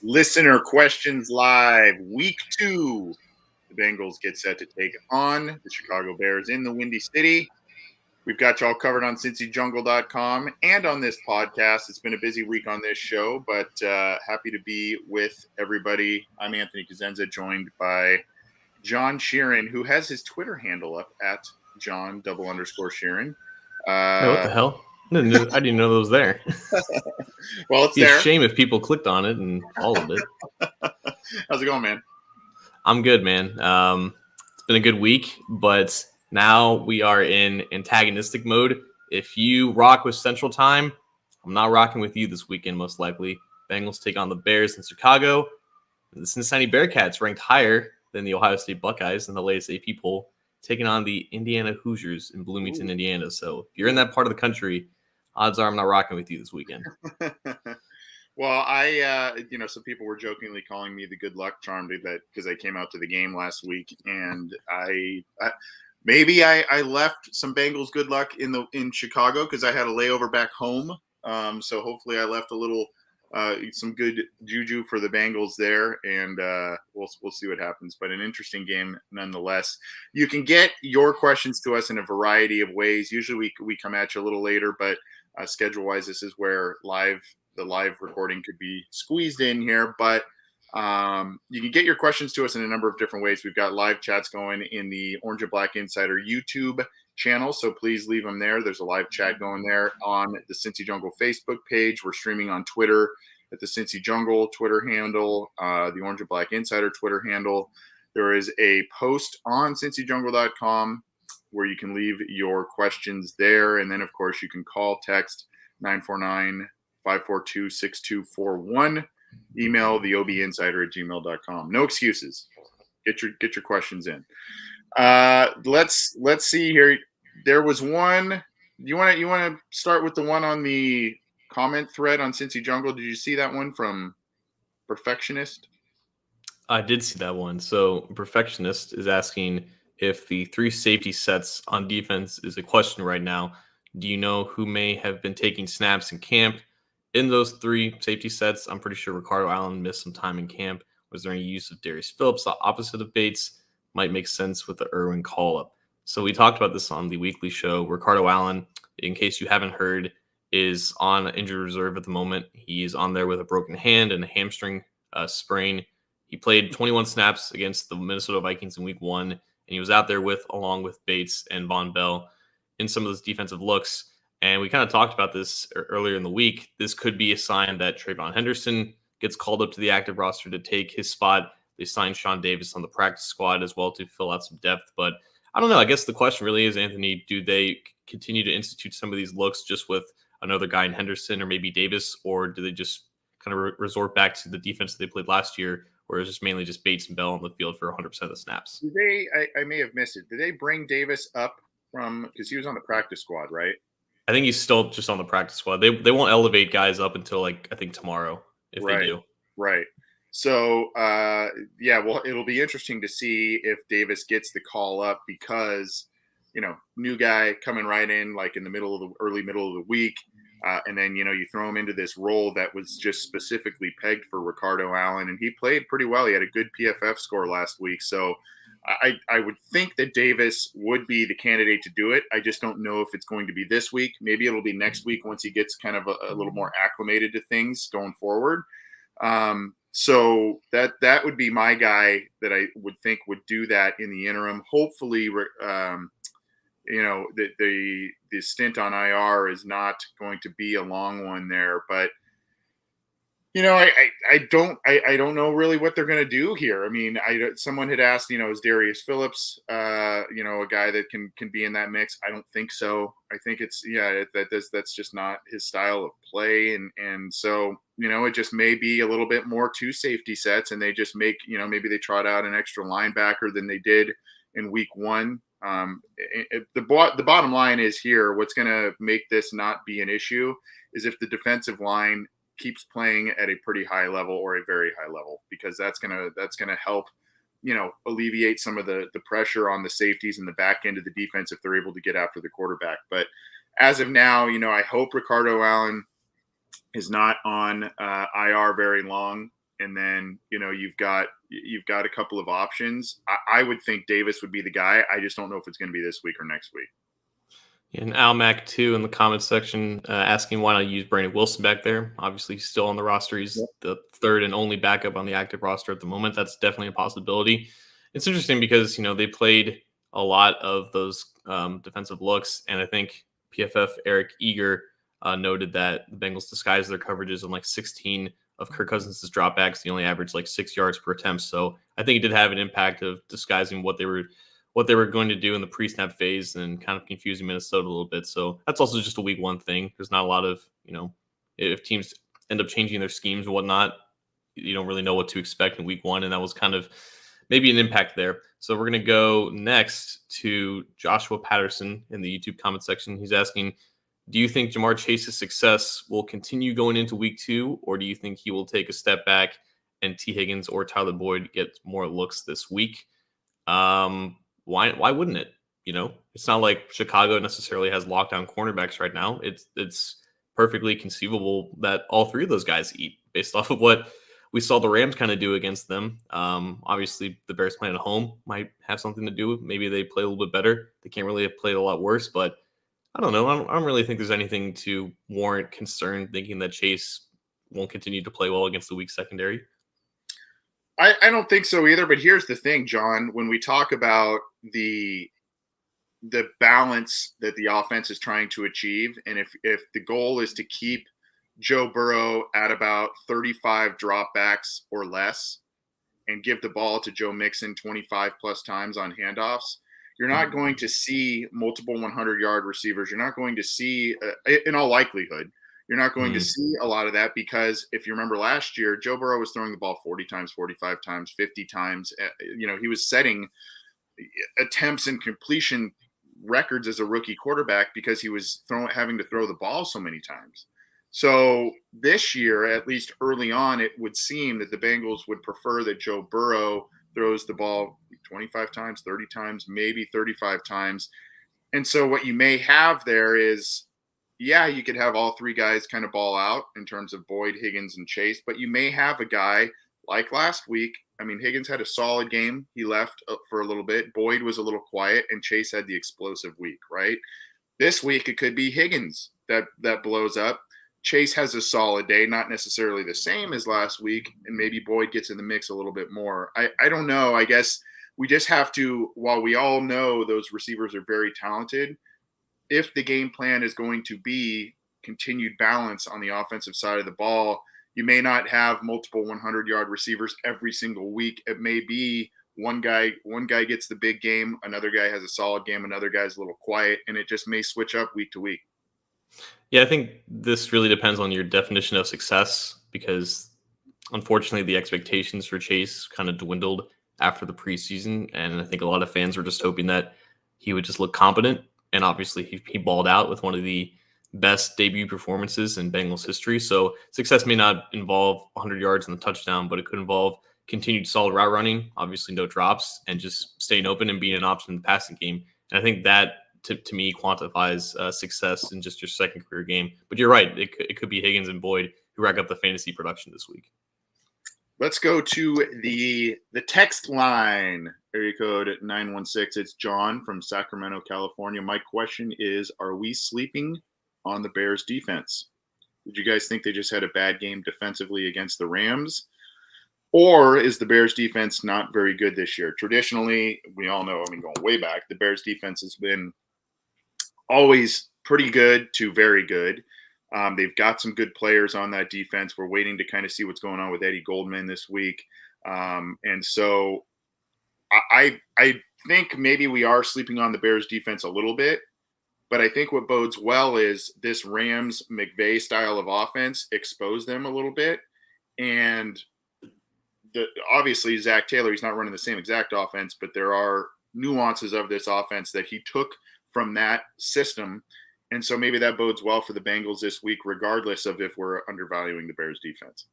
Listener questions live. Week 2. The Bengals get set to take on the Chicago Bears in the Windy City. We've got y'all covered on cincyjungle.com and on this podcast. It's been a busy week on this show, but happy to be with everybody. I'm Anthony Cosenza, joined by John Sheeran, who has his Twitter handle up at John_Sheeran. What the hell? I didn't even know that was there. Well, it's It'd be there. a shame if people clicked on it and followed it. How's it going, man? I'm good, man. It's been a good week, but now we are in antagonistic mode. If you rock with Central Time, I'm not rocking with you this weekend, most likely. Bengals take on the Bears in Chicago. The Cincinnati Bearcats ranked higher than the Ohio State Buckeyes in the latest AP poll, taking on the Indiana Hoosiers in Bloomington, Indiana. So if you're in that part of the country, odds are I'm not rocking with you this weekend. Well, some people were jokingly calling me the good luck charm because I came out to the game last week, and I left some Bengals good luck in Chicago because I had a layover back home. So hopefully I left a little some good juju for the Bengals there, and we'll see what happens. But an interesting game nonetheless. You can get your questions to us in a variety of ways. Usually we come at you a little later, but schedule-wise, this is where the live recording could be squeezed in here. But you can get your questions to us in a number of different ways. We've got live chats going in the Orange and Black Insider YouTube channel, so please leave them there. There's a live chat going there on the Cincy Jungle Facebook page. We're streaming on Twitter at the Cincy Jungle Twitter handle, the Orange and Black Insider Twitter handle. There is a post on cincyjungle.com where you can leave your questions there, and then of course you can call, text 949-542-6241. Email the obinsider@gmail.com. No excuses. Get your questions in. Let's see here. There was one. You want to start with the one on the comment thread on Cincy Jungle? Did you see that one from Perfectionist? I did see that one. So Perfectionist is asking if the 3 safety sets on defense is a question right now. Do you know who may have been taking snaps in camp? In those 3 safety sets, I'm pretty sure Ricardo Allen missed some time in camp. Was there any use of Darius Phillips, the opposite of Bates? Might make sense with the Irwin call-up. So we talked about this on the weekly show. Ricardo Allen, in case you haven't heard, is on injured reserve at the moment. He is on there with a broken hand and a hamstring sprain. He played 21 snaps against the Minnesota Vikings in week 1, and he was out there along with Bates and Von Bell in some of those defensive looks. And we kind of talked about this earlier in the week. This could be a sign that Trayvon Henderson gets called up to the active roster to take his spot. They signed Sean Davis on the practice squad as well to fill out some depth. But I don't know. I guess the question really is, Anthony, do they continue to institute some of these looks just with another guy in Henderson or maybe Davis, or do they just kind of resort back to the defense that they played last year, where it was just mainly just Bates and Bell on the field for 100% of the snaps? I may have missed it. Did they bring Davis up because he was on the practice squad, right? I think he's still just on the practice squad. They won't elevate guys up until I think tomorrow if they do. Right. So, well, it'll be interesting to see if Davis gets the call up because, new guy coming right in like in the early middle of the week. And then, you throw him into this role that was just specifically pegged for Ricardo Allen, and he played pretty well. He had a good PFF score last week. So I would think that Davis would be the candidate to do it. I just don't know if it's going to be this week. Maybe it'll be next week once he gets kind of a little more acclimated to things going forward. So that would be my guy that I would think would do that in the interim. Hopefully, the stint on IR is not going to be a long one there, but I don't know really what they're going to do here. I mean, someone had asked, is Darius Phillips, a guy that can be in that mix? I don't think so. I think that's just not his style of play. And so, it just may be a little bit more 2 safety sets, and they just make, maybe they trot out an extra linebacker than they did in week 1. The bottom line is here, what's going to make this not be an issue is if the defensive line keeps playing at a pretty high level or a very high level, because that's gonna help, alleviate some of the pressure on the safeties in the back end of the defense if they're able to get after the quarterback. But as of now, I hope Ricardo Allen is not on IR very long. and then you've got a couple of options. I would think Davis would be the guy. I just don't know if it's going to be this week or next week. And Al Mack too in the comments section asking why not use Brandon Wilson back there. Obviously, he's still on the roster. He's the third and only backup on the active roster at the moment. That's definitely a possibility. It's interesting because they played a lot of those defensive looks, and I think PFF Eric Eager noted that the Bengals disguised their coverages on like 16 of Kirk Cousins' dropbacks. He only averaged like 6 yards per attempt, so I think it did have an impact of disguising what they were going to do in the pre-snap phase and kind of confusing Minnesota a little bit. So that's also just a week one thing. There's not a lot of, if teams end up changing their schemes and whatnot, you don't really know what to expect in week one. And that was kind of maybe an impact there. So we're going to go next to Joshua Patterson in the YouTube comment section. He's asking, do you think Jamar Chase's success will continue going into week two, or do you think he will take a step back and T. Higgins or Tyler Boyd get more looks this week? Why wouldn't it? It's not like Chicago necessarily has lockdown cornerbacks right now. It's perfectly conceivable that all three of those guys eat based off of what we saw the Rams kind of do against them. Obviously, the Bears playing at home might have something to do. Maybe they play a little bit better. They can't really have played a lot worse, but I don't know. I don't really think there's anything to warrant concern thinking that Chase won't continue to play well against the weak secondary. I don't think so either, but here's the thing, John. When we talk about the balance that the offense is trying to achieve, and if the goal is to keep Joe Burrow at about 35 dropbacks or less and give the ball to Joe Mixon 25 plus times on handoffs, you're not going to see multiple 100-yard receivers. You're not going to see, in all likelihood, you're not going to see a lot of that because if you remember last year, Joe Burrow was throwing the ball 40 times, 45 times, 50 times. He was setting attempts and completion records as a rookie quarterback because he was having to throw the ball so many times. So this year, at least early on, it would seem that the Bengals would prefer that Joe Burrow throws the ball 25 times, 30 times, maybe 35 times. And so what you may have there is, you could have all three guys kind of ball out in terms of Boyd, Higgins, and Chase, but you may have a guy like last week. I mean, Higgins had a solid game. He left for a little bit. Boyd was a little quiet, and Chase had the explosive week, right? This week, it could be Higgins that blows up. Chase has a solid day, not necessarily the same as last week, and maybe Boyd gets in the mix a little bit more. I don't know. I guess we just have to, while we all know those receivers are very talented, if the game plan is going to be continued balance on the offensive side of the ball, you may not have multiple 100-yard receivers every single week. It may be one guy gets the big game, another guy has a solid game, another guy's a little quiet, and it just may switch up week to week. Yeah, I think this really depends on your definition of success because unfortunately the expectations for Chase kind of dwindled after the preseason, and I think a lot of fans were just hoping that he would just look competent. And obviously, he balled out with one of the best debut performances in Bengals history. So success may not involve 100 yards and a touchdown, but it could involve continued solid route running, obviously no drops, and just staying open and being an option in the passing game. And I think that, to me, quantifies success in just your second career game. But you're right. It could be Higgins and Boyd who rack up the fantasy production this week. Let's go to the text line. Area code 916. It's John from Sacramento, California. My question is, are we sleeping on the Bears defense? Did you guys think they just had a bad game defensively against the Rams? Or is the Bears defense not very good this year? Traditionally, we all know, going way back, the Bears defense has been always pretty good to very good. They've got some good players on that defense. We're waiting to kind of see what's going on with Eddie Goldman this week. And so I think maybe we are sleeping on the Bears defense a little bit, but I think what bodes well is this Rams McVay style of offense exposed them a little bit. And obviously Zach Taylor, he's not running the same exact offense, but there are nuances of this offense that he took from that system. And so maybe that bodes well for the Bengals this week, regardless of if we're undervaluing the Bears defense.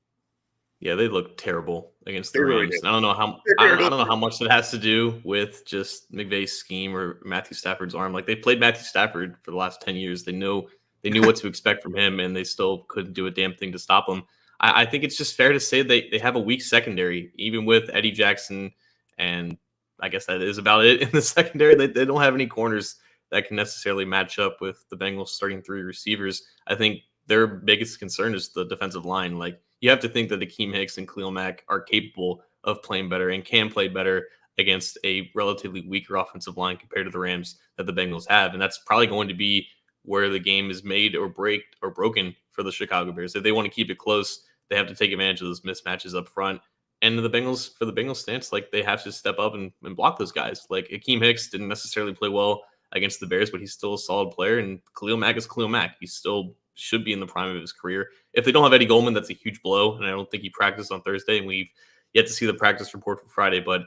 Yeah, they look terrible against the Rams. I don't know how much that has to do with just McVay's scheme or Matthew Stafford's arm. Like, they played Matthew Stafford for the last 10 years. They knew what to expect from him, and they still couldn't do a damn thing to stop him. I think it's just fair to say they have a weak secondary, even with Eddie Jackson, and I guess that is about it in the secondary. They don't have any corners that can necessarily match up with the Bengals starting 3 receivers. I think their biggest concern is the defensive line. Like, you have to think that Akeem Hicks and Khalil Mack are capable of playing better and can play better against a relatively weaker offensive line compared to the Rams that the Bengals have. And that's probably going to be where the game is made or broken for the Chicago Bears. If they want to keep it close, they have to take advantage of those mismatches up front. And for the Bengals stance, like, they have to step up and block those guys. Like, Akeem Hicks didn't necessarily play well against the Bears, but he's still a solid player. And Khalil Mack is Khalil Mack. He still should be in the prime of his career. If they don't have Eddie Goldman, that's a huge blow. And I don't think he practiced on Thursday, and we've yet to see the practice report for Friday. But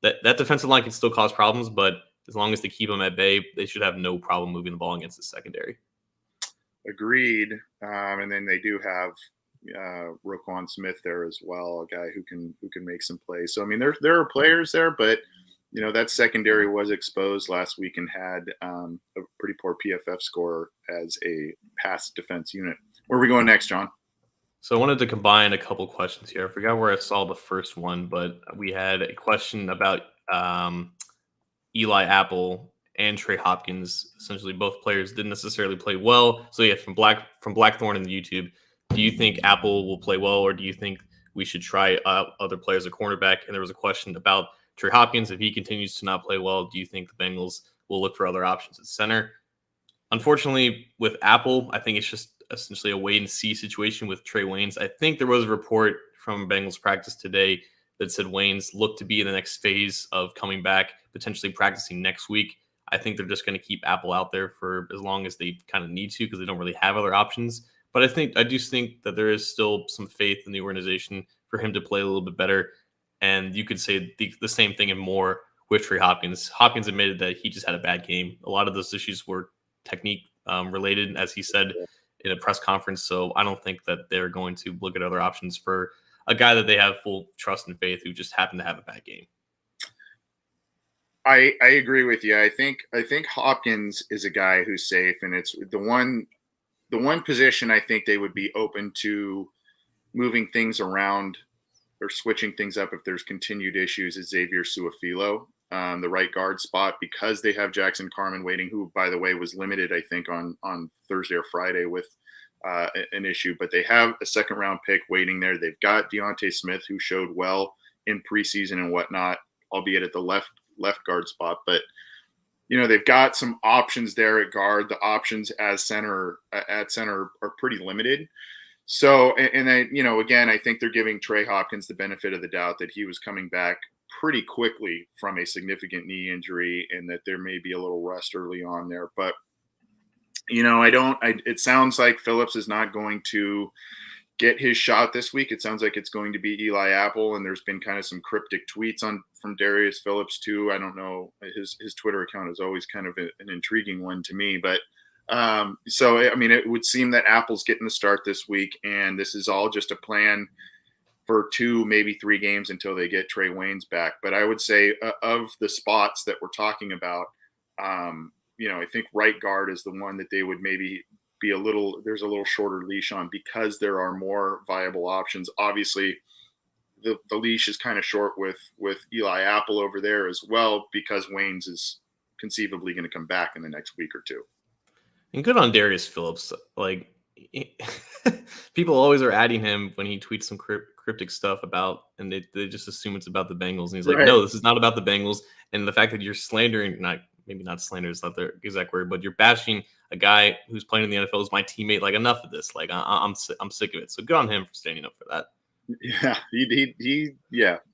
that defensive line can still cause problems, but as long as they keep them at bay, they should have no problem moving the ball against the secondary. Agreed. And then they do have Roquan Smith there as well, a guy who can make some plays. So I mean, there are players there, but that secondary was exposed last week and had a pretty poor PFF score as a pass defense unit. Where are we going next, John? So I wanted to combine a couple questions here. I forgot where I saw the first one, but we had a question about Eli Apple and Trey Hopkins. Essentially, both players didn't necessarily play well. So yeah, from Blackthorn in the YouTube, do you think Apple will play well, or do you think we should try other players at cornerback? And there was a question about Trey Hopkins. If he continues to not play well, do you think the Bengals will look for other options at center? Unfortunately, with Apple, I think it's just essentially a wait and see situation with Trey Waynes. I think there was a report from Bengals practice today that said Waynes looked to be in the next phase of coming back, potentially practicing next week. I think they're just going to keep Apple out there for as long as they kind of need to, because they don't really have other options. But I do think that there is still some faith in the organization for him to play a little bit better. And you could say the same thing and more with Trey Hopkins. Hopkins admitted that he just had a bad game. A lot of those issues were technique related, as he said in a press conference. So I don't think that they're going to look at other options for a guy that they have full trust and faith who just happened to have a bad game. I agree with you. I think Hopkins is a guy who's safe, and it's the one position I think they would be open to moving things around or switching things up if there's continued issues is Xavier Su'a-Filo, the right guard spot, because they have Jackson Carman waiting, who, by the way, was limited, I think, on Thursday or Friday with an issue. But they have a second-round pick waiting there. They've got Deontay Smith, who showed well in preseason and whatnot, albeit at the left guard spot. But they've got some options there at guard. The options at center are pretty limited. So, and then, again, I think they're giving Trey Hopkins the benefit of the doubt that he was coming back pretty quickly from a significant knee injury, and that there may be a little rust early on there. But, it sounds like Phillips is not going to get his shot this week. It sounds like it's going to be Eli Apple, and there's been kind of some cryptic tweets from Darius Phillips too. I don't know. His Twitter account is always kind of an intriguing one to me, but so, I mean, it would seem that Apple's getting the start this week, and this is all just a plan for 2, maybe 3 games until they get Trey Waynes back. But I would say of the spots that we're talking about, I think right guard is the one that they would maybe there's a little shorter leash on, because there are more viable options. Obviously, the leash is kind of short with Eli Apple over there as well, because Waynes is conceivably going to come back in the next week or 2. And good on Darius Phillips. Like, people always are adding him when he tweets some cryptic stuff about, and they just assume it's about the Bengals. And he's like, no, this is not about the Bengals. And the fact that you're slandering, maybe not slander is not the exact word, but you're bashing a guy who's playing in the NFL as my teammate. Like, enough of this. Like, I'm sick of it. So good on him for standing up for that. Yeah, he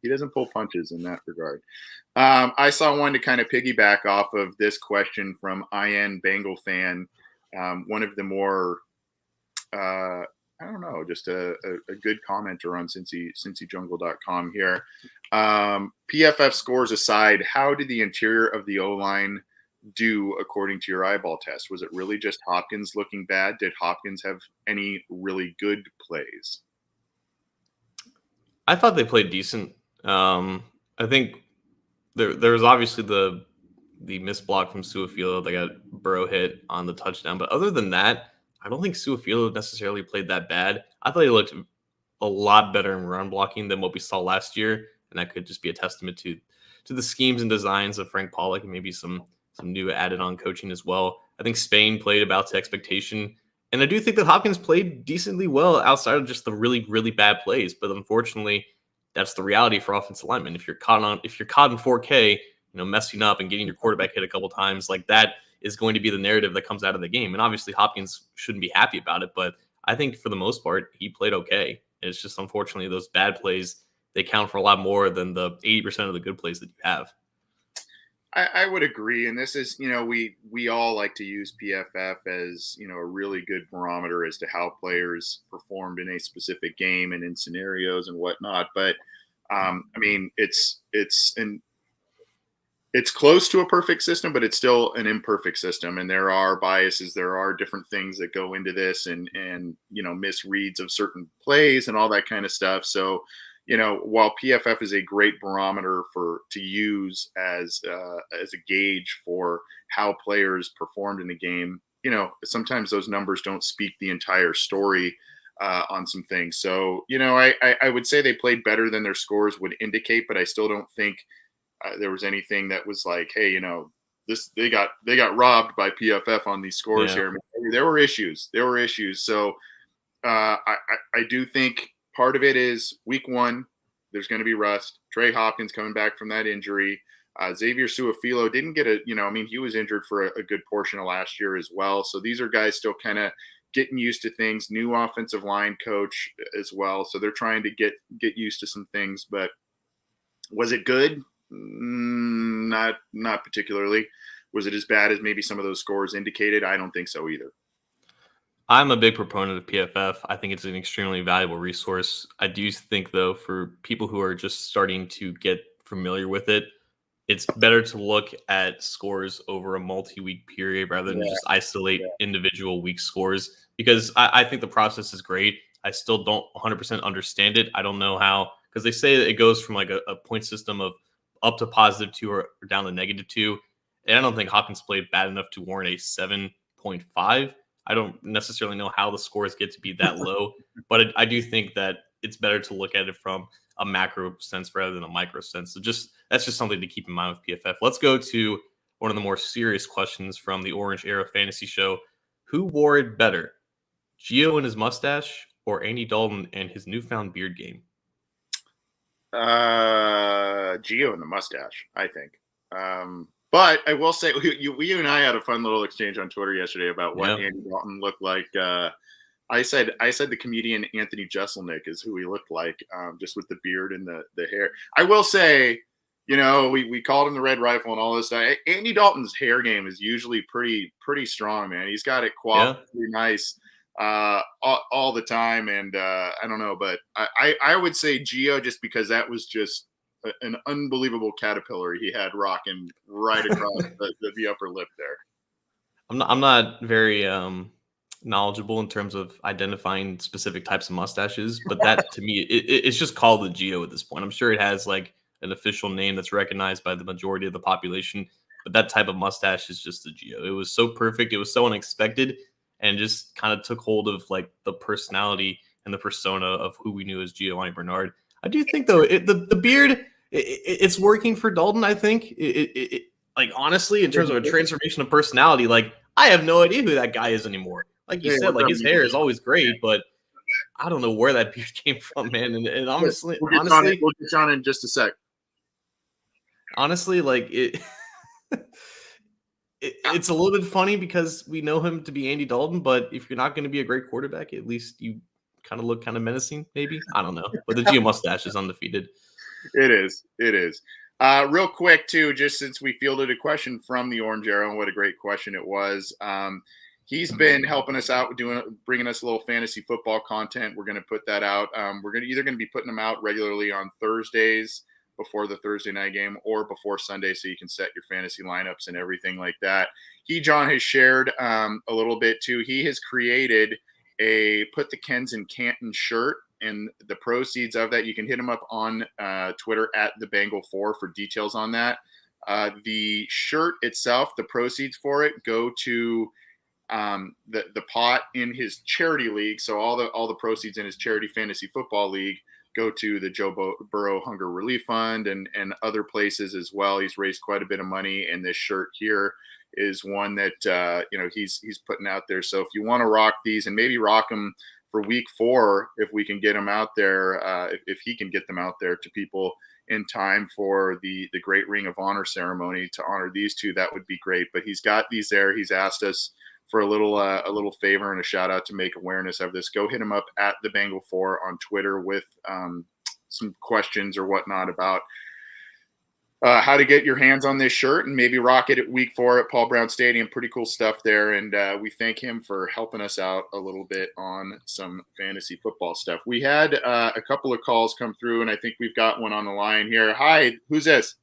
doesn't pull punches in that regard. I saw one to kind of piggyback off of this question from IN Bengal fan. One of the more, I don't know, just a good commenter on CincyJungle.com here. PFF scores aside, how did the interior of the O-line do according to your eyeball test? Was it really just Hopkins looking bad? Did Hopkins have any really good plays? I thought they played decent. I think there was obviously the missed block from Su'a-Filo. They got Burrow hit on the touchdown. But other than that, I don't think Su'a-Filo necessarily played that bad. I thought he looked a lot better in run blocking than what we saw last year, and that could just be a testament to the schemes and designs of Frank Pollock and maybe some new added on coaching as well. I think Spain played about to expectation, and I do think that Hopkins played decently well outside of just the really really bad plays. But unfortunately, that's the reality for offensive linemen. If you're caught in 4K, messing up and getting your quarterback hit a couple times, like that is going to be the narrative that comes out of the game. And obviously Hopkins shouldn't be happy about it, but I think for the most part, he played okay. It's just unfortunately those bad plays, they count for a lot more than the 80% of the good plays that you have. I would agree. And this is, we all like to use PFF as, a really good barometer as to how players performed in a specific game and in scenarios and whatnot. But I mean, it's close to a perfect system, but it's still an imperfect system. And there are biases. There are different things that go into this and misreads of certain plays and all that kind of stuff. So, while PFF is a great barometer to use as a gauge for how players performed in the game, sometimes those numbers don't speak the entire story on some things. So, I would say they played better than their scores would indicate, but I still don't think there was anything that was like, hey, they got robbed by PFF on these scores here. I mean, there were issues. So I do think part of it is week one. There's going to be rust. Trey Hopkins coming back from that injury. Xavier Su'a-Filo didn't get he was injured for a good portion of last year as well. So these are guys still kind of getting used to things. New offensive line coach as well. So they're trying to get used to some things. But was it good? Not particularly. Was it as bad as maybe some of those scores indicated? I don't think so either. I'm a big proponent of PFF. I think it's an extremely valuable resource. I do think, though, for people who are just starting to get familiar with it, it's better to look at scores over a multi-week period rather than just isolate individual week scores, because I think the process is great. I still don't 100% understand it. I don't know how, because they say that it goes from like a point system of up to +2 or down to -2. And I don't think Hopkins played bad enough to warrant a 7.5. I don't necessarily know how the scores get to be that low, but I do think that it's better to look at it from a macro sense rather than a micro sense. So that's just something to keep in mind with PFF. Let's go to one of the more serious questions from the Orange Era Fantasy Show. Who wore it better, Gio and his mustache or Andy Dalton and his newfound beard game? Gio and the mustache, I think. But I will say, you and I had a fun little exchange on Twitter yesterday about what Andy Dalton looked like. I said the comedian Anthony Jeselnik is who he looked like, just with the beard and the hair. I will say, we called him the Red Rifle and all this stuff. Andy Dalton's hair game is usually pretty strong, man. He's got it coiffed pretty nice all the time, and I don't know, but I would say Gio, just because that was just an unbelievable caterpillar he had rocking right across the upper lip there. I'm not very knowledgeable in terms of identifying specific types of mustaches, but that to me it's just called the Gio at this point. I'm sure it has like an official name that's recognized by the majority of the population, but that type of mustache is just the Gio. It was so perfect, it was so unexpected, and just kind of took hold of like the personality and the persona of who we knew as Giovanni Bernard. I do think though the beard, it's working for Dalton. I think like honestly, in terms of a transformation of personality, like I have no idea who that guy is anymore. Like you said, like his hair is always great, but I don't know where that beard came from, man. And honestly, we'll get on in just a sec. Honestly, like it's a little bit funny because we know him to be Andy Dalton, but if you're not going to be a great quarterback, at least you kind of look kind of menacing, maybe. I don't know. But the Gio mustache is undefeated. It is. Real quick, too, just since we fielded a question from the Orange Arrow, and what a great question it was. He's been helping us out, bringing us a little fantasy football content. We're going to put that out. We're either going to be putting them out regularly on Thursdays before the Thursday night game or before Sunday, so you can set your fantasy lineups and everything like that. John has shared a little bit, too. He has created a Put the Kens in Canton shirt, and the proceeds of that, you can hit him up on Twitter at the Bengal4 for details on that. The shirt itself, the proceeds for it go to the pot in his charity league. So all the proceeds in his charity fantasy football league go to the Joe Burrow Hunger Relief Fund and other places as well. He's raised quite a bit of money, and this shirt here is one that he's putting out there. So if you want to rock these and maybe rock them for week 4, if we can get them out there, if he can get them out there to people in time for the Great Ring of Honor ceremony to honor these two, that would be great. But he's got these there. He's asked us for a little favor and a shout out to make awareness of this. Go hit him up at the Bengal 4 on Twitter with some questions or whatnot about how to get your hands on this shirt and maybe rock it at week 4 at Paul Brown Stadium. Pretty cool stuff there. And we thank him for helping us out a little bit on some fantasy football stuff. We had a couple of calls come through, and I think we've got one on the line here. Hi, who's this?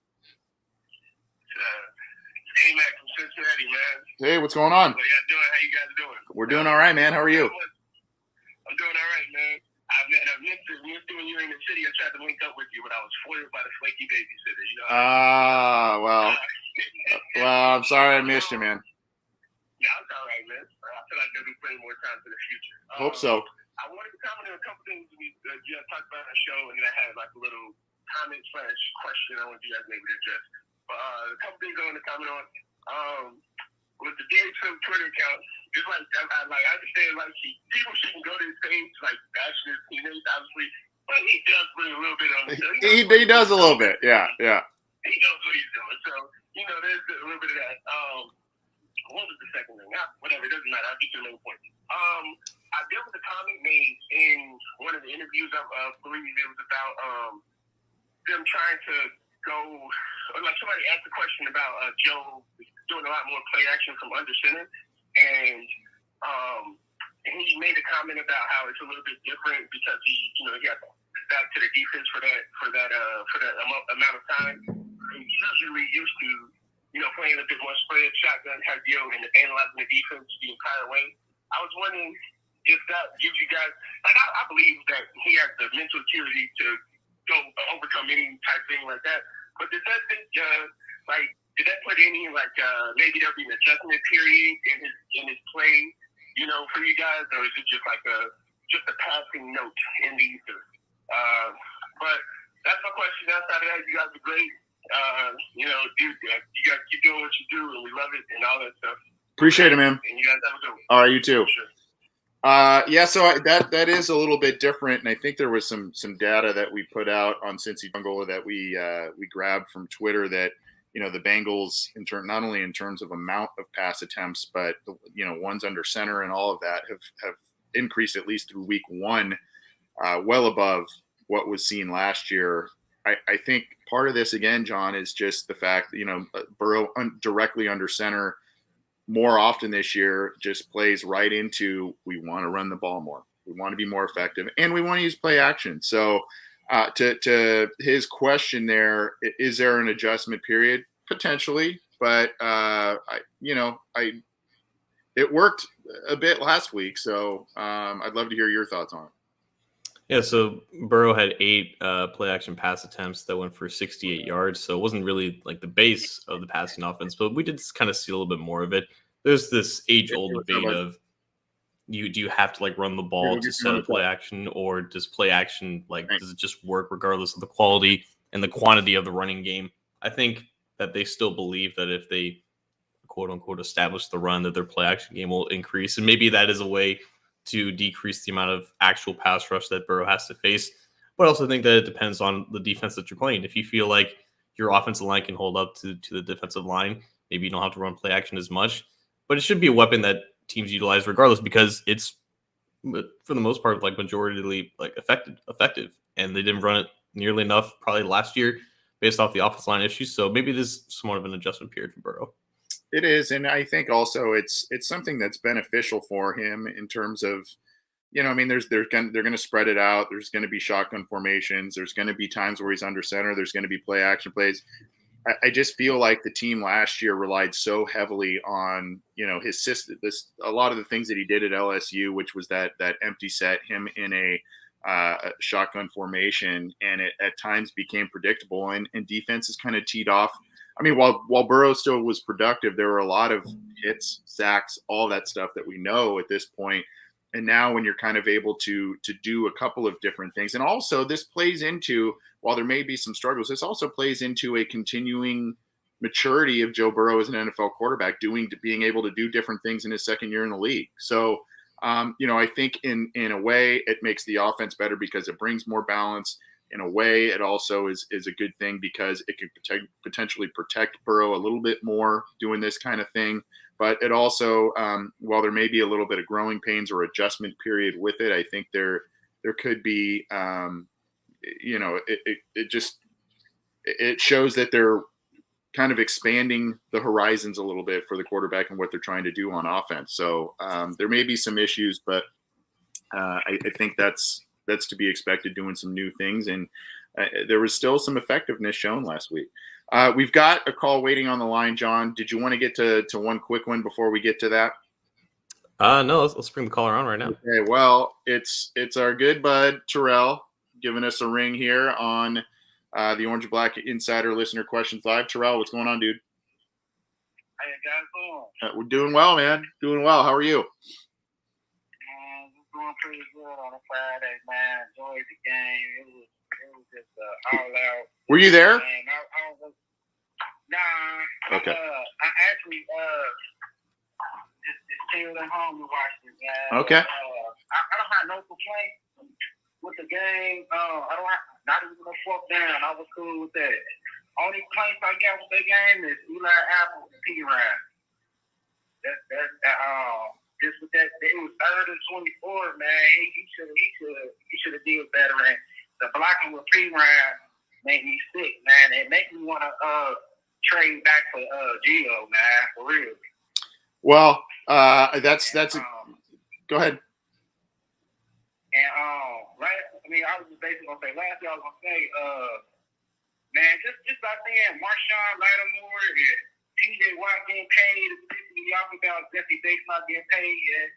Hey, Mack from Cincinnati, man. Hey, what's going on? What y'all doing? How you guys doing? We're doing all right, man. How are you? I'm doing all right, man. I missed it when you were in the city. I tried to link up with you, but I was foiled by the flaky babysitter. Well, I'm sorry I missed you, man. Yeah, it's all right, man. I feel like there'll be plenty more time for the future. Hope so. I wanted to comment on a couple things you guys talked about on the show, and then I had like a little comment/question I want you guys maybe to address. A couple things I want to comment on. With the Dave Swift Twitter account, it's like I understand like people shouldn't go to his page like bashing his teammates, obviously, but he does bring a little bit on the show. He does a little bit, yeah. He knows what he's doing, so there's a little bit of that. What was the second thing? Whatever, it doesn't matter. I'll get to the main point. There was a comment made in one of the interviews. I believe it was about them trying to go, or like somebody asked a question about Joe doing a lot more play action from under center, and he made a comment about how it's a little bit different because he got back to the defense for that amount of time. He's usually used to playing a bit more spread shotgun type deal and analyzing the defense the entire way. I was wondering if that gives you guys I believe that he has the mental acuity to go overcome any type thing like that. But does that think did that put any maybe there'll be an adjustment period in his play, for you guys, or is it just like a passing note in the ether? But that's my question. Outside of that, you guys are great. You guys keep doing what you do, and we love it and all that stuff. Appreciate it, man. And you guys have a good one. All right, you too. Sure. So that is a little bit different, and I think there was some data that we put out on Cincy Jungle that we grabbed from Twitter that the Bengals not only in terms of amount of pass attempts, but ones under center and all of that have increased at least through week 1, well above what was seen last year. I think part of this again, John, is just the fact Burrow directly under center more often this year just plays right into, we want to run the ball more. We want to be more effective, and we want to use play action. So to his question there, is there an adjustment period? Potentially, but it worked a bit last week. So I'd love to hear your thoughts on it. Yeah, so Burrow had 8 play action pass attempts that went for 68 yards. So it wasn't really like the base of the passing offense, but we did kind of see a little bit more of it. There's this age-old debate of do you have to run the ball to set a play action, or does play action does it just work regardless of the quality and the quantity of the running game? I think that they still believe that if they quote unquote establish the run, that their play action game will increase, and maybe that is a way to decrease the amount of actual pass rush that Burrow has to face. But I also think that it depends on the defense that you're playing. If you feel like your offensive line can hold up to the defensive line, maybe you don't have to run play action as much. But it should be a weapon that teams utilize regardless, because it's, for the most part, majority effective. And they didn't run it nearly enough probably last year based off the offensive line issues. So maybe this is somewhat of an adjustment period for Burrow. It is, and I think also it's something that's beneficial for him in terms of, they're going to spread it out. There's going to be shotgun formations. There's going to be times where he's under center. There's going to be play action plays. I just feel like the team last year relied so heavily on his system. A lot of the things that he did at LSU, which was that empty set, him in a shotgun formation, and it at times became predictable, and defenses kind of teed off. I mean, while Burrow still was productive, there were a lot of hits, sacks, all that stuff that we know at this point. And now when you're kind of able to do a couple of different things, and also this plays into, while there may be some struggles, this also plays into a continuing maturity of Joe Burrow as an NFL quarterback, being able to do different things in his second year in the league. So, I think in a way it makes the offense better because it brings more balance. In a way, it also is a good thing because it could potentially protect Burrow a little bit more doing this kind of thing. But it also, while there may be a little bit of growing pains or adjustment period with it, I think there could be, it shows that they're kind of expanding the horizons a little bit for the quarterback and what they're trying to do on offense. So there may be some issues, but I think that's to be expected, doing some new things. And there was still some effectiveness shown last week. We've got a call waiting on the line, John. Did you want to get to one quick one before we get to that? No, let's bring the caller on right now. Okay, well, it's our good bud Terrell giving us a ring here on the Orange and Black Insider Listener Questions Live. Terrell, what's going on, dude? How you guys doing? We're doing well, man. Doing well. How are you? Doing pretty good on a Friday, man. Enjoyed the game. It was just all out. Were you there? Nah. Okay. I actually just chilled at home and watched it, man. Okay. I don't have no complaints with the game. I don't have not even a fourth down. I was cool with that. Only complaints I got with the game is Eli Apple and P. Ryan. That's just with that, it was 3rd and 24, man. He should have did better. And the blocking with P. Ryan made me sick, man. It made me want to trade back for Gio, man, for real. Well, that's go ahead. And I was just basically gonna say last year I was gonna say, man, just by saying Marshawn Lattimore and TJ Watt getting paid, y'all about Jesse Bates not getting paid yet.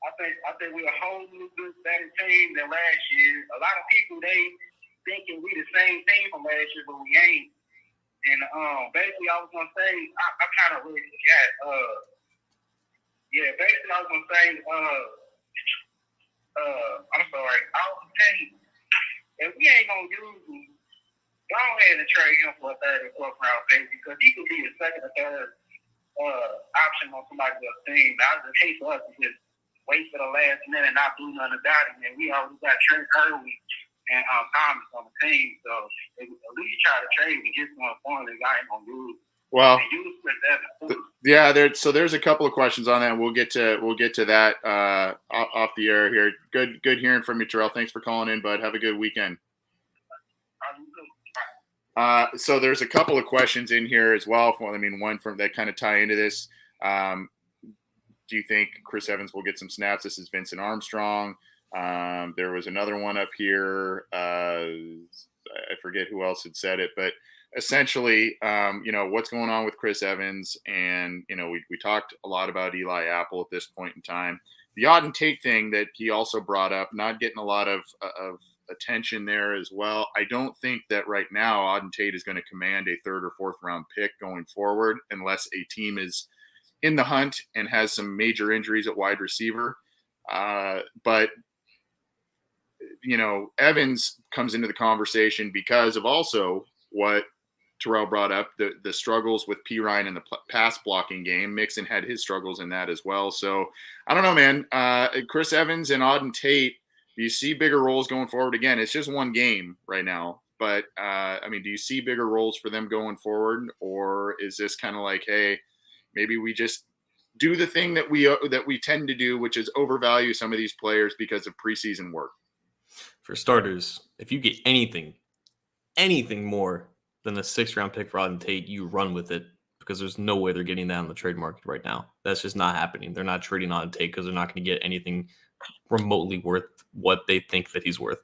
I think we're a whole new good better team than last year. A lot of people they thinking we the same team from last year, but we ain't. And basically I was gonna say I kind of really forgot. Basically I was gonna say I'm sorry. I was saying if we ain't gonna use him, go ahead and trade him for a 3rd and 4th round pick because he could be a 2nd or 3rd option on somebody else's team. Now, the case for us is just wait for the last minute and not do nothing about it. And we already got Trent Irwin and Thomas on the team, so at least try to trade and get someone for him. The guy ain't gonna lose. Well, yeah. There's a couple of questions on that. We'll get to that off the air here. Good hearing from you, Terrell. Thanks for calling in, bud. Have a good weekend. So there's a couple of questions in here as well. One from that kind of tie into this. Do you think Chris Evans will get some snaps? This is Vincent Armstrong. There was another one up here. I forget who else had said it, but essentially, what's going on with Chris Evans? And, we talked a lot about Eli Apple at this point in time. The Auden Tate thing that he also brought up, not getting a lot of attention there as well. I don't think that right now Auden Tate is going to command a 3rd or 4th round pick going forward unless a team is in the hunt and has some major injuries at wide receiver. But Evans comes into the conversation because of also what Terrell brought up, the struggles with P. Ryan in the pass blocking game. Mixon had his struggles in that as well. So I don't know, man. Chris Evans and Auden Tate, do you see bigger roles going forward? Again, it's just one game right now. But, do you see bigger roles for them going forward? Or is this kind of like, hey, maybe we just do the thing that we tend to do, which is overvalue some of these players because of preseason work? For starters, if you get anything more than a 6th round pick for Auden Tate, you run with it because there's no way they're getting that on the trade market right now. That's just not happening. They're not trading Auden Tate because they're not going to get anything remotely worth what they think that he's worth.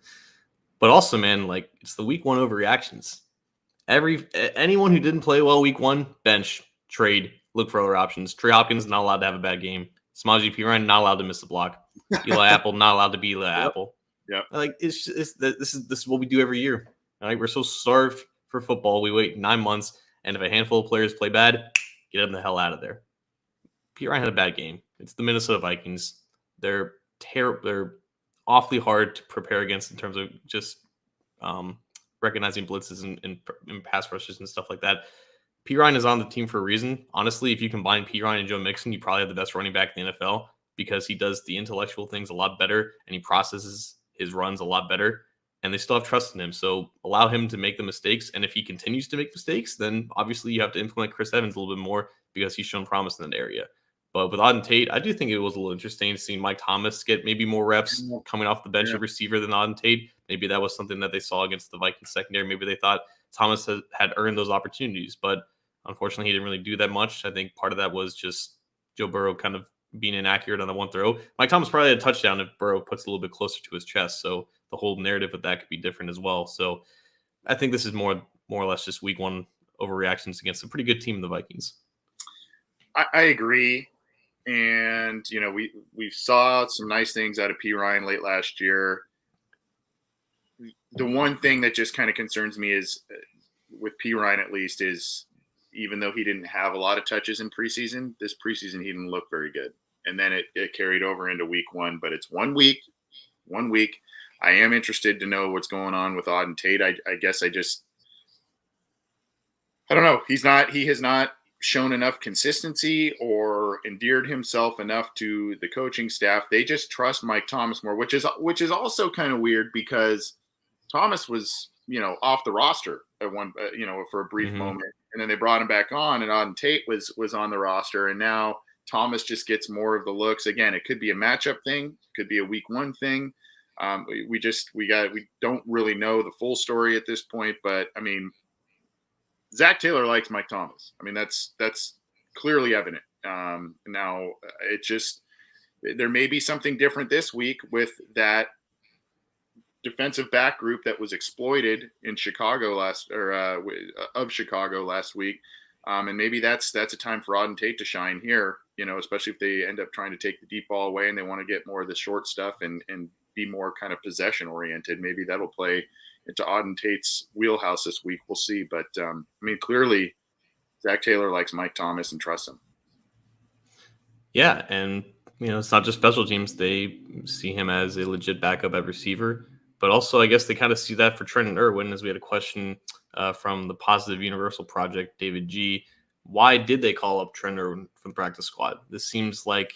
But also, man, it's the week 1 overreactions. Anyone who didn't play well week 1, bench, trade, look for other options. Trey Hopkins not allowed to have a bad game. Samaje Perine not allowed to miss a block. Eli Apple not allowed to be Eli Apple. Yeah. This is what we do every year. All right, we're so starved for football. We wait 9 months, and if a handful of players play bad, get him the hell out of there. P. Ryan had a bad game. It's the Minnesota Vikings. They're terrible. They're awfully hard to prepare against in terms of just recognizing blitzes and pass rushes and stuff like that. P. Ryan is on the team for a reason. Honestly, if you combine P. Ryan and Joe Mixon, you probably have the best running back in the NFL because he does the intellectual things a lot better and he processes his runs a lot better. And they still have trust in him. So allow him to make the mistakes. And if he continues to make mistakes, then obviously you have to implement Chris Evans a little bit more because he's shown promise in that area. But with Auden Tate, I do think it was a little interesting seeing Mike Thomas get maybe more reps coming off the bench of receiver than Auden Tate. Maybe that was something that they saw against the Vikings secondary. Maybe they thought Thomas had earned those opportunities. But unfortunately, he didn't really do that much. I think part of that was just Joe Burrow kind of being inaccurate on the one throw. Mike Thomas probably had a touchdown if Burrow puts a little bit closer to his chest. So the whole narrative of that could be different as well. So I think this is more or less just week one overreactions against a pretty good team, the Vikings. I agree. And, you know, we saw some nice things out of P. Ryan late last year. The one thing that just kind of concerns me is with P. Ryan, at least, is even though he didn't have a lot of touches in preseason, this preseason he didn't look very good. And then it carried over into week one, but it's 1 week. I am interested to know what's going on with Auden Tate. I guess I don't know. He has not shown enough consistency or endeared himself enough to the coaching staff. They just trust Mike Thomas more, which is also kind of weird because Thomas was, you know, off the roster at one, for a brief moment, and then they brought him back on, and Auden Tate was on the roster, and now Thomas just gets more of the looks. Again, it could be a matchup thing, could be a week one thing. We don't really know the full story at this point, but I mean, Zach Taylor likes Mike Thomas. I mean, that's clearly evident. Now there may be something different this week with that defensive back group that was exploited in Chicago last week. And maybe that's a time for Auden Tate to shine here, you know, especially if they end up trying to take the deep ball away and they want to get more of the short stuff and be more kind of possession oriented. Maybe that'll play into Auden Tate's wheelhouse this week. We'll see. But I mean, clearly Zach Taylor likes Mike Thomas and trusts him. Yeah. And, you know, it's not just special teams. They see him as a legit backup at receiver, but also I guess they kind of see that for Trent and Irwin, as we had a question from the Positive Universal Project, David G. Why did they call up Trent Irwin from the practice squad? This seems like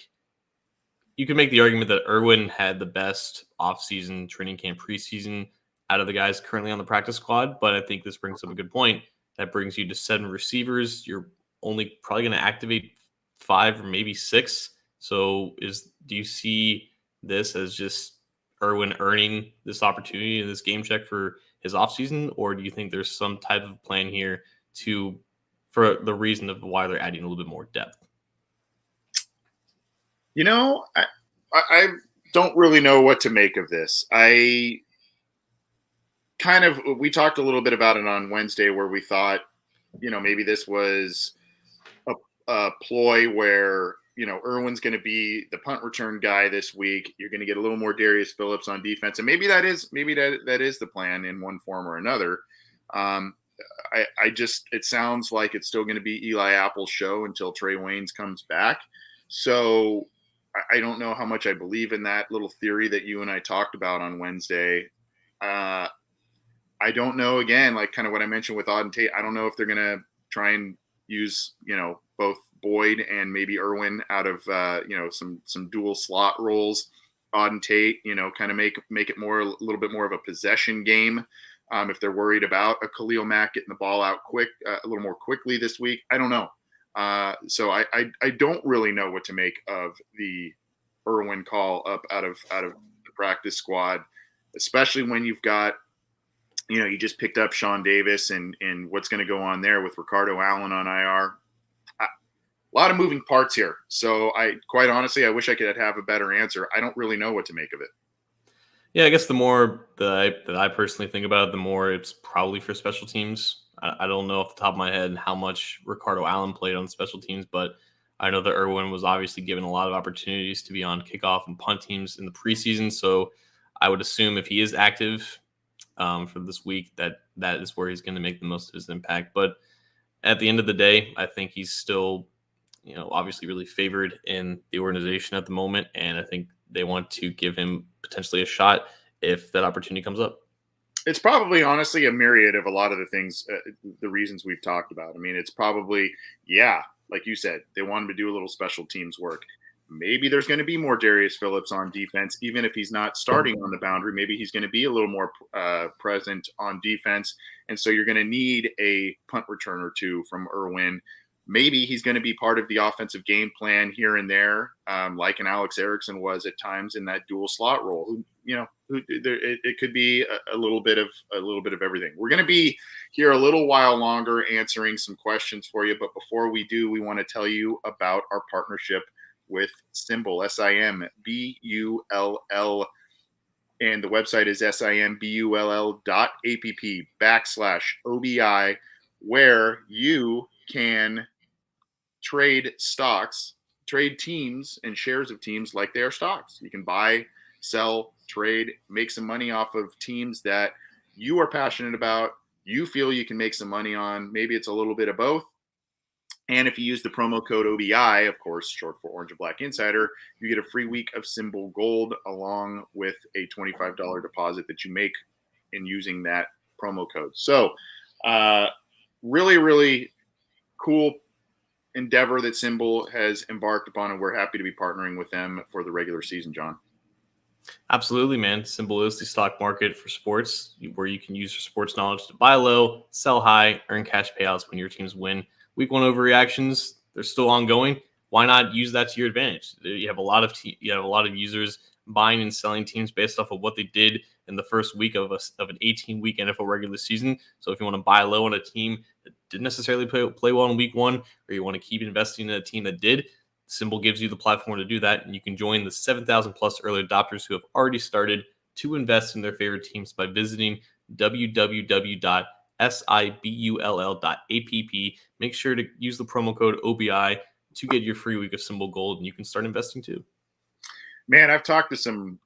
you could make the argument that Irwin had the best offseason training camp preseason out of the guys currently on the practice squad, but I think this brings up a good point. That brings you to 7 receivers. You're only probably going to activate 5 or maybe 6. So do you see this as just Irwin earning this opportunity in this game check for his offseason, or do you think there's some type of plan here for the reason of why they're adding a little bit more depth? You know, I don't really know what to make of this. We talked a little bit about it on Wednesday where we thought, you know, maybe this was a ploy where, you know, Irwin's going to be the punt return guy this week. You're going to get a little more Darius Phillips on defense. And maybe that is the plan in one form or another. It sounds like it's still going to be Eli Apple's show until Trey Waynes comes back. So I don't know how much I believe in that little theory that you and I talked about on Wednesday. I don't know, again, like kind of what I mentioned with Auden Tate. I don't know if they're going to try and use, you know, both Boyd and maybe Irwin out of, some dual slot roles. Auden Tate, you know, kind of make it a little bit more of a possession game. If they're worried about a Khalil Mack getting the ball out a little more quickly this week, I don't know. So I don't really know what to make of the Irwin call up out of the practice squad, especially when you've got, you know, you just picked up Sean Davis and what's going to go on there with Ricardo Allen on IR. A lot of moving parts here. So quite honestly, I wish I could have a better answer. I don't really know what to make of it. Yeah, I guess the more that I personally think about it, the more it's probably for special teams. I don't know off the top of my head how much Ricardo Allen played on special teams, but I know that Irwin was obviously given a lot of opportunities to be on kickoff and punt teams in the preseason. So I would assume if he is active for this week, that is where he's going to make the most of his impact. But at the end of the day, I think he's still obviously really favored in the organization at the moment, and I think they want to give him potentially a shot if that opportunity comes up. It's probably honestly a myriad of a lot of the things, the reasons we've talked about. I mean, it's probably, like you said, they want him to do a little special teams work. Maybe there's going to be more Darius Phillips on defense, even if he's not starting on the boundary. Maybe he's going to be a little more present on defense. And so you're going to need a punt return or two from Irwin. Maybe he's going to be part of the offensive game plan here and there, like an Alex Erickson was at times in that dual slot role. It could be a little bit of everything. We're going to be here a little while longer answering some questions for you, but before we do, we want to tell you about our partnership with Simbull, SIMBULL, and the website is simbull.app/OBI, where you can trade stocks, trade teams and shares of teams like they are stocks. You can buy, sell, trade, make some money off of teams that you are passionate about, you feel you can make some money on. Maybe it's a little bit of both. And if you use the promo code OBI, of course, short for Orange and Black Insider, you get a free week of Simbull Gold along with a $25 deposit that you make in using that promo code. So really, really cool endeavor that Simbull has embarked upon, and we're happy to be partnering with them for the regular season, John. Absolutely, man. Simbull is the stock market for sports, where you can use your sports knowledge to buy low, sell high, earn cash payouts when your teams win. Week 1 overreactions, they're still ongoing. Why not use that to your advantage? You have a lot of users buying and selling teams based off of what they did in the first week of an 18-week NFL regular season. So if you want to buy low on a team that didn't necessarily play well in week 1, or you want to keep investing in a team that did, Simbull gives you the platform to do that, and you can join the 7,000 plus early adopters who have already started to invest in their favorite teams by visiting www.simbull.app. Make sure to use the promo code OBI to get your free week of Simbull Gold, and you can start investing too. Man, I've talked to some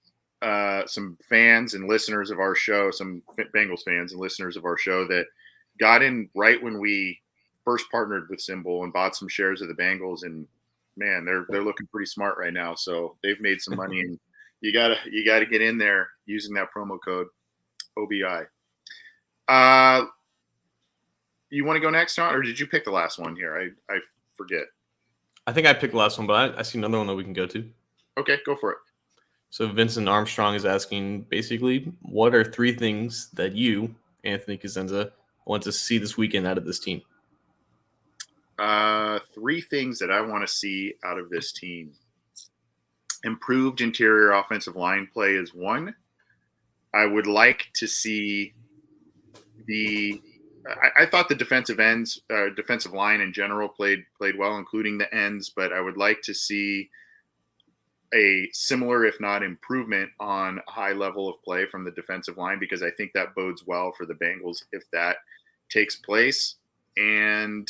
fans and listeners of our show, some Bengals fans and listeners of our show that got in right when we first partnered with Simbull and bought some shares of the Bengals, and man, they're looking pretty smart right now. So they've made some money, and you gotta get in there using that promo code OBI. You want to go next, John, or did you pick the last one here? I forget. I think I picked the last one, but I see another one that we can go to. Okay, go for it. So Vincent Armstrong is asking, basically, what are 3 things that you, Anthony Cosenza, want to see this weekend out of this team? 3 things that I want to see out of this team. Improved interior offensive line play is one. I would like to see I thought the defensive line in general played well, including the ends, but I would like to see a similar, if not improvement, on a high level of play from the defensive line, because I think that bodes well for the Bengals if that takes place. And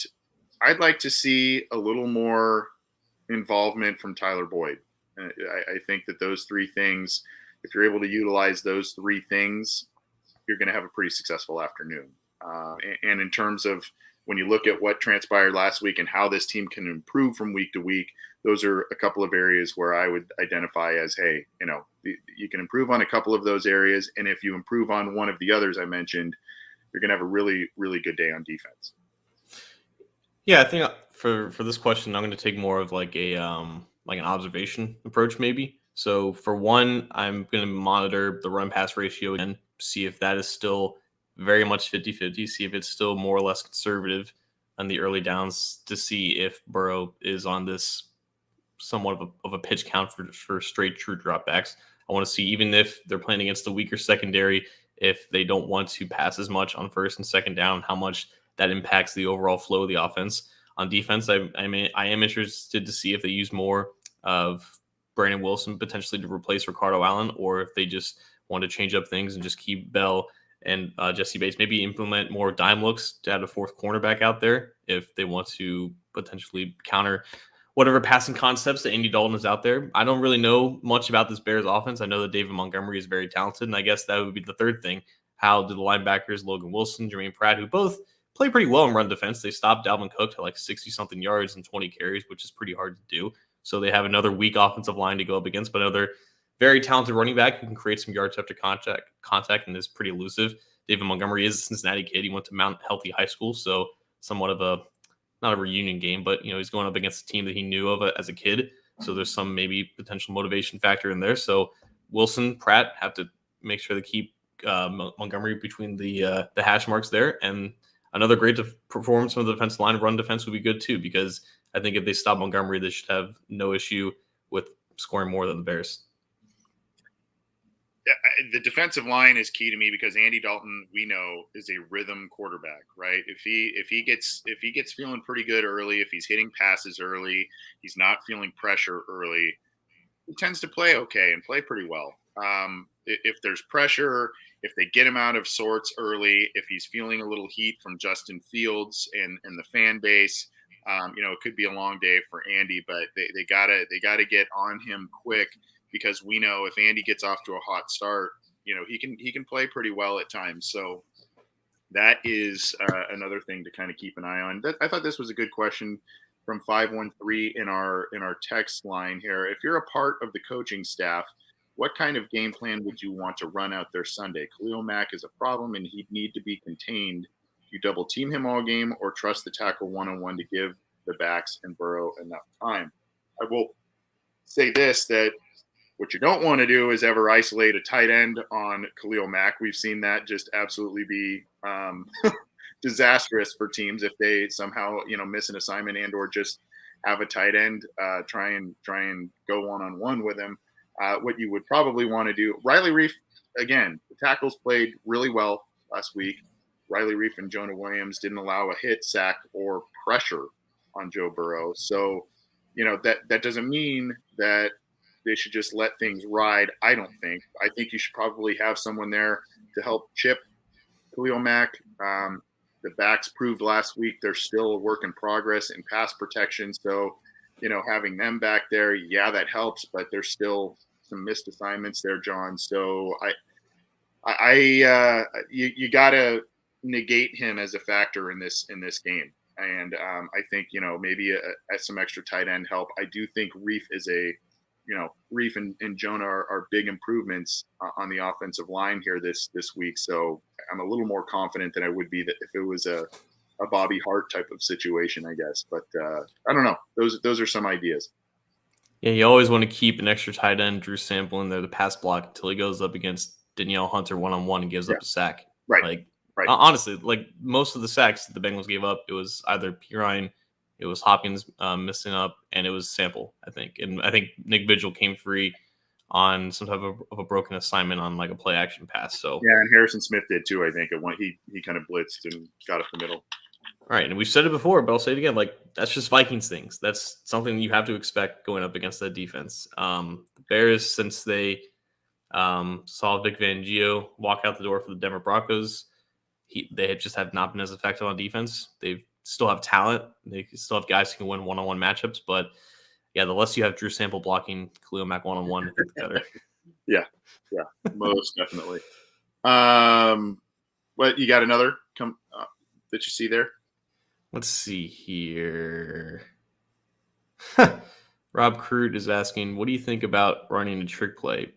I'd like to see a little more involvement from Tyler Boyd. I think that those 3 things, if you're able to utilize those 3 things, you're going to have a pretty successful afternoon. And in terms of when you look at what transpired last week and how this team can improve from week to week, those are a couple of areas where I would identify as, hey, you can improve on a couple of those areas. And if you improve on one of the others I mentioned, you're going to have a really, really good day on defense. Yeah, I think for this question, I'm going to take more of like an observation approach, maybe. So for one, I'm going to monitor the run pass ratio again, see if that is still very much 50-50, see if it's still more or less conservative on the early downs, to see if Burrow is on this somewhat of a pitch count for straight true dropbacks. I want to see, even if they're playing against a weaker secondary, if they don't want to pass as much on first and second down, how much that impacts the overall flow of the offense. On defense, I am interested to see if they use more of Brandon Wilson potentially to replace Ricardo Allen, or if they just want to change up things and just keep Bell and Jesse Bates, maybe implement more dime looks to add a 4th cornerback out there if they want to potentially counter whatever passing concepts that Andy Dalton is out there. I don't really know much about this Bears offense. I know that David Montgomery is very talented, and I guess that would be the 3rd thing. How do the linebackers, Logan Wilson, Jermaine Pratt, who both play pretty well in run defense. They stopped Dalvin Cook to like 60-something yards and 20 carries, which is pretty hard to do. So they have another weak offensive line to go up against, but another very talented running back who can create some yards after contact and is pretty elusive. David Montgomery is a Cincinnati kid. He went to Mount Healthy High School, so somewhat of a, not a reunion game, but he's going up against a team that he knew of as a kid. So there's some maybe potential motivation factor in there. So Wilson, Pratt have to make sure to keep Montgomery between the hash marks there. And another great performance from the defensive line. Run defense would be good too, because I think if they stop Montgomery, they should have no issue with scoring more than the Bears. The defensive line is key to me because Andy Dalton, we know, is a rhythm quarterback, right? If he gets feeling pretty good early, if he's hitting passes early, he's not feeling pressure early, he tends to play okay and play pretty well. If there's pressure, if they get him out of sorts early, if he's feeling a little heat from Justin Fields and the fan base, it could be a long day for Andy, but they gotta get on him quick. Because we know if Andy gets off to a hot start, he can play pretty well at times. So that is another thing to kind of keep an eye on. I thought this was a good question from 513 in our text line here. If you're a part of the coaching staff, what kind of game plan would you want to run out there Sunday? Khalil Mack is a problem and he'd need to be contained. You double team him all game or trust the tackle one-on-one to give the backs and Burrow enough time. I will say this, that what you don't want to do is ever isolate a tight end on Khalil Mack. We've seen that just absolutely be disastrous for teams if they somehow, miss an assignment and or just have a tight end try and go one-on-one with him. What you would probably want to do, Riley Reef, again, the tackles played really well last week. Riley Reef and Jonah Williams didn't allow a hit, sack, or pressure on Joe Burrow. So, that doesn't mean that they should just let things ride. I don't think. I think you should probably have someone there to help chip Khalil Mack. The backs proved last week they're still a work in progress in pass protection. So, having them back there, yeah, that helps, but there's still some missed assignments there, John. So you got to negate him as a factor in this game. And I think, maybe some extra tight end help. I do think Reef is Reef and Jonah are big improvements on the offensive line here this week. So I'm a little more confident than I would be that if it was a Bobby Hart type of situation, I guess. But I don't know. Those are some ideas. Yeah, you always want to keep an extra tight end, Drew Sample, in there, the pass block until he goes up against Danielle Hunter one-on-one and gives up a sack. Right. Right. Honestly, most of the sacks that the Bengals gave up, it was either Pirine, it was Hopkins missing up, and it was Sample, I think. And I think Nick Vigil came free on some type of a broken assignment on a play action pass. So yeah, and Harrison Smith did too. I think he kind of blitzed and got up the middle. All right, and we've said it before, but I'll say it again. That's just Vikings things. That's something you have to expect going up against that defense. The Bears, since they saw Vic Fangio walk out the door for the Denver Broncos, they just have not been as effective on defense. They still have talent. They still have guys who can win one-on-one matchups. But, yeah, the less you have Drew Sample blocking Khalil Mack one-on-one, I think the better. Yeah, most definitely. What, you got another that you see there? Let's see here. Rob Crute is asking, what do you think about running a trick play?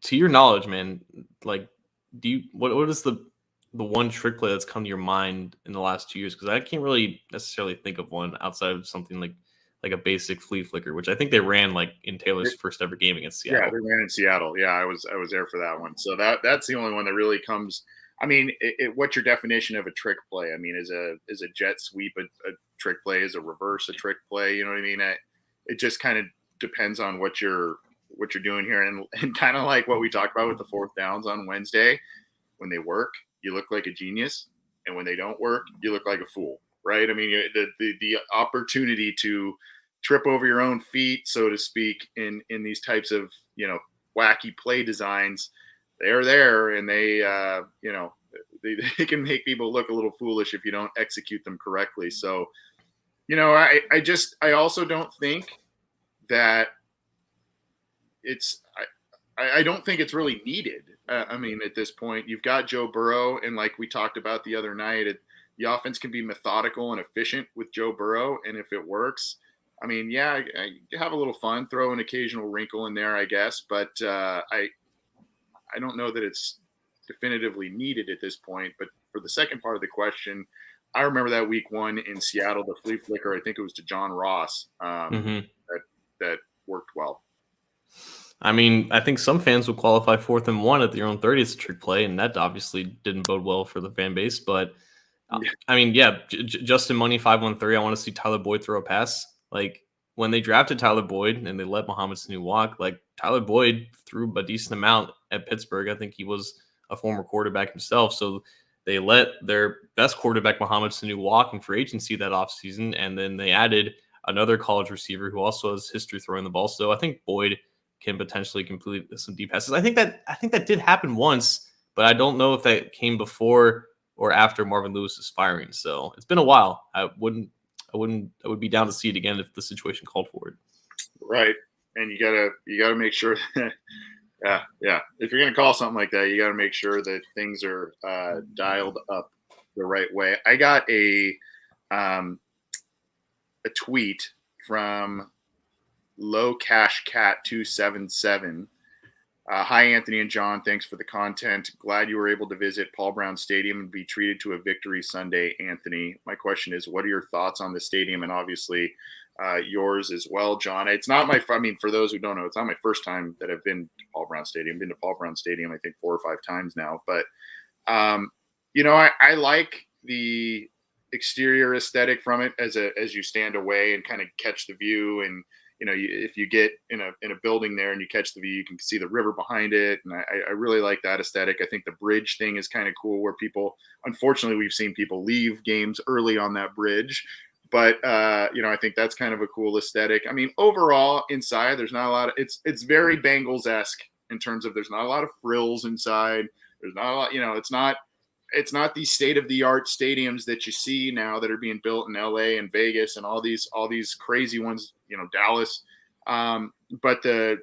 To your knowledge, man, what is the one trick play that's come to your mind in the last 2 years? Because I can't really necessarily think of one outside of something like a basic flea flicker, which I think they ran in Taylor's first ever game against Seattle. Yeah, they ran in Seattle. Yeah, I was there for that one. So that's the only one that really comes. I mean, what's your definition of a trick play? I mean, is a jet sweep a trick play? Is a reverse a trick play? You know what I mean? It just kind of depends on what you're doing here, and kind of like what we talked about with the fourth downs on Wednesday. When they work, you look like a genius, and when they don't work, you look like a fool, right? I mean, the opportunity to trip over your own feet, so to speak, in these types of wacky play designs, they're there, and they can make people look a little foolish if you don't execute them correctly. So, I also don't think that I don't think it's really needed. I mean, at this point, you've got Joe Burrow, and like we talked about the other night, the offense can be methodical and efficient with Joe Burrow, and if it works, I mean, yeah, I have a little fun, throw an occasional wrinkle in there, I guess, but I don't know that it's definitively needed at this point. But for the second part of the question, I remember that week 1 in Seattle, the flea flicker, I think it was to John Ross, that worked well. I mean, I think some fans will qualify 4th and 1 at their own 30 as a trick play, and that obviously didn't bode well for the fan base. But I mean, yeah, Justin Money 513. I want to see Tyler Boyd throw a pass. Like when they drafted Tyler Boyd and they let Mohamed Sanu walk, like Tyler Boyd threw a decent amount at Pittsburgh. I think he was a former quarterback himself. So they let their best quarterback, Mohamed Sanu, walk in free agency that offseason, and then they added another college receiver who also has history throwing the ball. So I think Boyd can potentially complete some deep passes. I think that did happen once, but I don't know if that came before or after Marvin Lewis's firing. So it's been a while. I would be down to see it again if the situation called for it. Right. And you gotta make sure that yeah. If you're gonna call something like that, you gotta make sure that things are dialed up the right way. I got a tweet from Low Cash Cat 277. Hi, Anthony and John. Thanks for the content. Glad you were able to visit Paul Brown Stadium and be treated to a victory Sunday, Anthony. My question is, what are your thoughts on the stadium, and obviously yours as well, John? It's not for those who don't know, it's not my first time that I've been to Paul Brown Stadium. I've been to Paul Brown Stadium, I think 4 or 5 times now. But, I like the exterior aesthetic from it as you stand away and kind of catch the view. And if you get in a building there and you catch the view, you can see the river behind it, and I really like that aesthetic. I think the bridge thing is kind of cool, where unfortunately, we've seen people leave games early on that bridge, but I think that's kind of a cool aesthetic. I mean, overall inside, there's not a lot of it's very Bengals-esque in terms of there's not a lot of frills inside. There's not a lot, it's not these state-of-the-art stadiums that you see now that are being built in LA and Vegas and all these crazy ones, Dallas. But they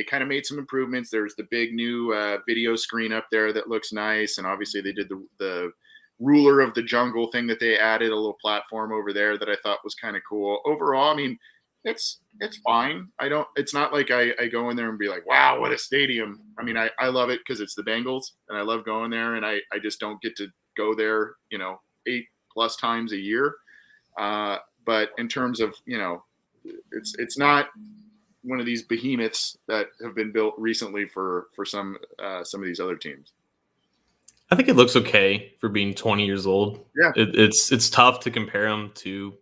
kind of made some improvements. There's the big new video screen up there that looks nice. And obviously they did the ruler of the jungle thing that they added, a little platform over there that I thought was kind of cool. Overall, I mean, it's fine. It's not like I go in there and be like, wow, what a stadium. I mean, I love it because it's the Bengals and I love going there, and I just don't get to go there, 8+ times a year. But in terms of, it's not one of these behemoths that have been built recently for some of these other teams. I think it looks okay for being 20 years old. Yeah. It's tough to compare them to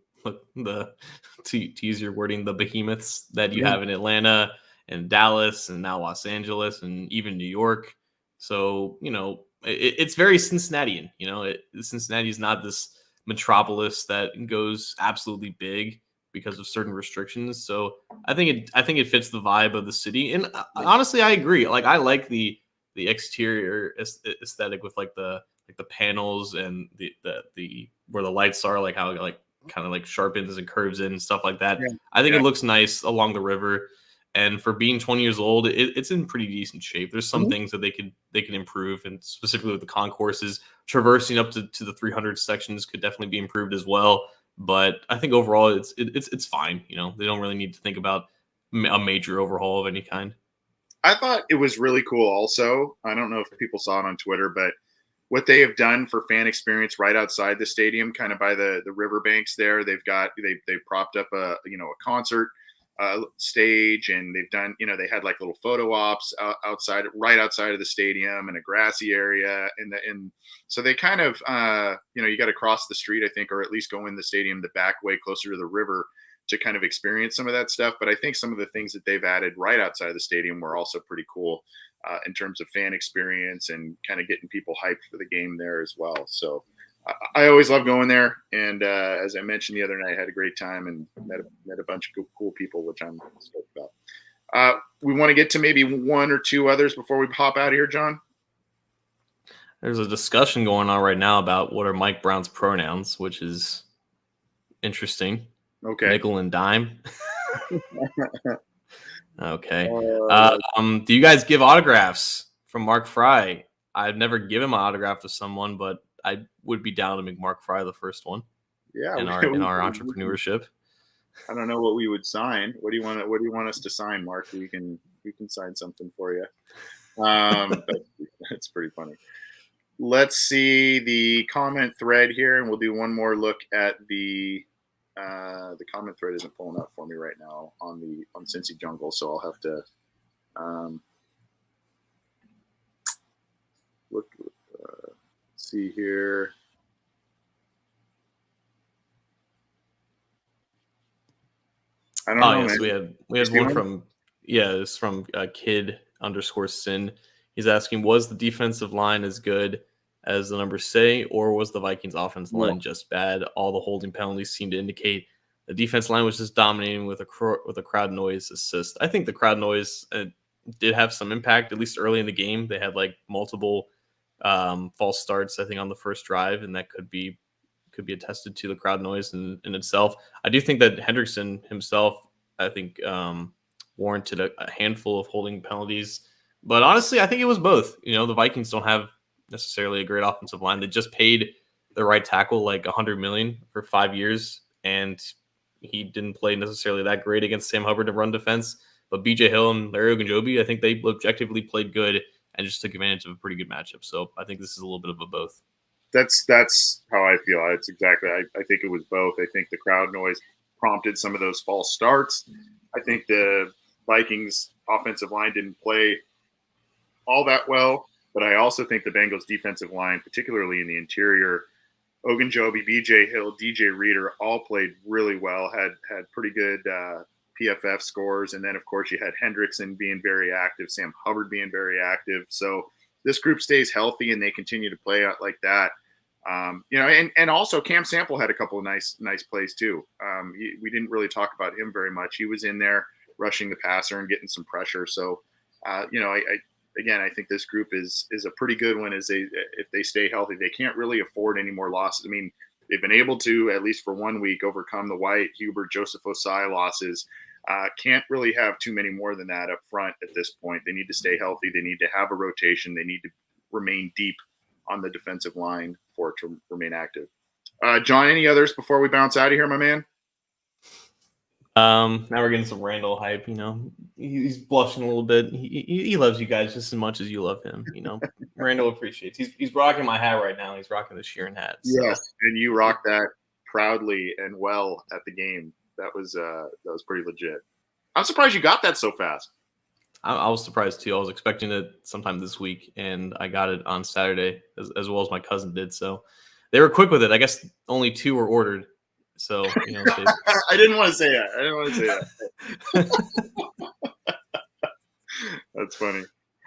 to use your wording, the behemoths that you have in Atlanta and Dallas and now Los Angeles and even New York. So, it's very Cincinnatian. Cincinnati is not this metropolis that goes absolutely big because of certain restrictions. So I think it fits the vibe of the city. And honestly, I agree. Like, I like the exterior aesthetic with like the panels and the where the lights are, like how like kind of like sharpens and curves in and stuff like that. Yeah. I think it looks nice along the river, and for being 20 years old, it's in pretty decent shape. There's some things that they can improve, and specifically with the concourses, traversing up to the 300 sections could definitely be improved as well. But I think overall it's fine. They don't really need to think about a major overhaul of any kind. I thought it was really cool also. I don't know if people saw it on Twitter, but what they have done for fan experience right outside the stadium, kind of by the riverbanks there, they've propped up a concert stage, and they've done, they had like little photo ops right outside of the stadium, and a grassy area. And so they kind of, you got to cross the street, I think, or at least go in the stadium the back way closer to the river to kind of experience some of that stuff. But I think some of the things that they've added right outside the stadium were also pretty cool in terms of fan experience and kind of getting people hyped for the game there as well. So I always love going there. And as I mentioned the other night, I had a great time and met a bunch of cool people, which I'm stoked about. We want to get to maybe one or two others before we hop out of here, John. There's a discussion going on right now about what are Mike Brown's pronouns, which is interesting. Okay. Nickel and dime. Okay. Do you guys give autographs? From Mark Fry. I've never given my autograph to someone, but I would be down to make Mark Fry the first one. Yeah, in our entrepreneurship. I don't know what we would sign. What do you want us to sign, Mark? We can sign something for you. That's pretty funny. Let's see the comment thread here, and we'll do one more look at the comment thread isn't pulling up for me right now on Cincy Jungle, so I'll have to look. See here. I don't know. Yes, man. we had one from it's from kid_sin. He's asking, was the defensive line as good as the numbers say, or was the Vikings offensive line just bad? All the holding penalties seem to indicate the defense line was just dominating with a crowd noise assist. I think the crowd noise did have some impact, at least early in the game. They had like multiple false starts, I think, on the first drive, and that could be attested to the crowd noise in itself. I do think that Hendrickson himself, I think, warranted a handful of holding penalties. But honestly, I think it was both. The Vikings don't have necessarily a great offensive line. They just paid the right tackle like $100 million for 5 years, and he didn't play necessarily that great against Sam Hubbard in run defense. But B.J. Hill and Larry Ogunjobi, I think they objectively played good and just took advantage of a pretty good matchup. So I think this is a little bit of a both. That's how I feel. It's exactly. I think it was both. I think the crowd noise prompted some of those false starts. I think the Vikings offensive line didn't play all that well, but I also think the Bengals defensive line, particularly in the interior, Ogunjobi, B.J. Hill, DJ Reader, all played really well, had pretty good PFF scores. And then, of course, you had Hendrickson being very active, Sam Hubbard being very active. So this group stays healthy and they continue to play out like that. And also Cam Sample had a couple of nice plays too. We didn't really talk about him very much. He was in there rushing the passer and getting some pressure. So, I think this group is a pretty good one if they stay healthy. They can't really afford any more losses. I mean, they've been able to, at least for 1 week, overcome the White, Hubert, Joseph Osai losses. Can't really have too many more than that up front at this point. They need to stay healthy. They need to have a rotation. They need to remain deep on the defensive line for it to remain active. John, any others before we bounce out of here, my man? Now we're getting some Randall hype. He's blushing a little bit. He loves you guys just as much as you love him. Randall appreciates. He's rocking my hat right now. He's rocking the Sheeran hat. So. Yes, and you rocked that proudly and well at the game. That was pretty legit. I'm surprised you got that so fast. I was surprised too. I was expecting it sometime this week, and I got it on Saturday as well as my cousin did. So they were quick with it. I guess only 2 were ordered. So I didn't want to say that. That's funny.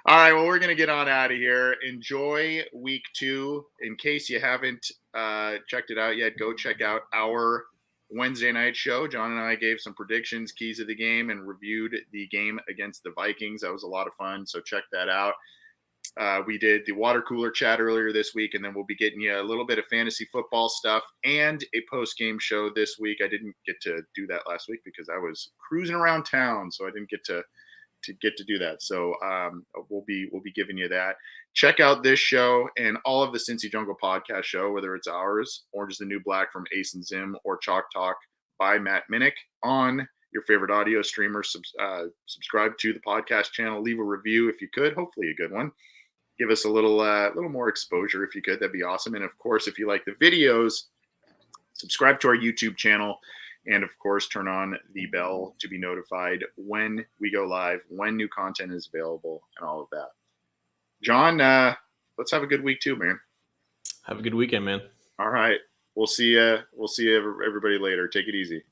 All right, well, we're going to get on out of here. Enjoy week 2. In case you haven't checked it out yet, go check out our Wednesday night show. John and I gave some predictions, keys of the game, and reviewed the game against the Vikings. That was a lot of fun, so check that out. We did the water cooler chat earlier this week, and then we'll be getting you a little bit of fantasy football stuff and a post-game show this week. I didn't get to do that last week because I was cruising around town, so I didn't get to do that. So we'll be giving you that. Check out this show and all of the Cincy Jungle podcast show, whether it's ours, Orange is the New Black from Ace and Zim, or Chalk Talk by Matt Minnick on your favorite audio streamer. Subscribe to the podcast channel. Leave a review if you could, hopefully a good one. Give us a little more exposure if you could. That'd be awesome. And of course, if you like the videos, subscribe to our YouTube channel. And of course, turn on the bell to be notified when we go live, when new content is available, and all of that. John, let's have a good week too, man. Have a good weekend, man. All right. We'll see you everybody later. Take it easy.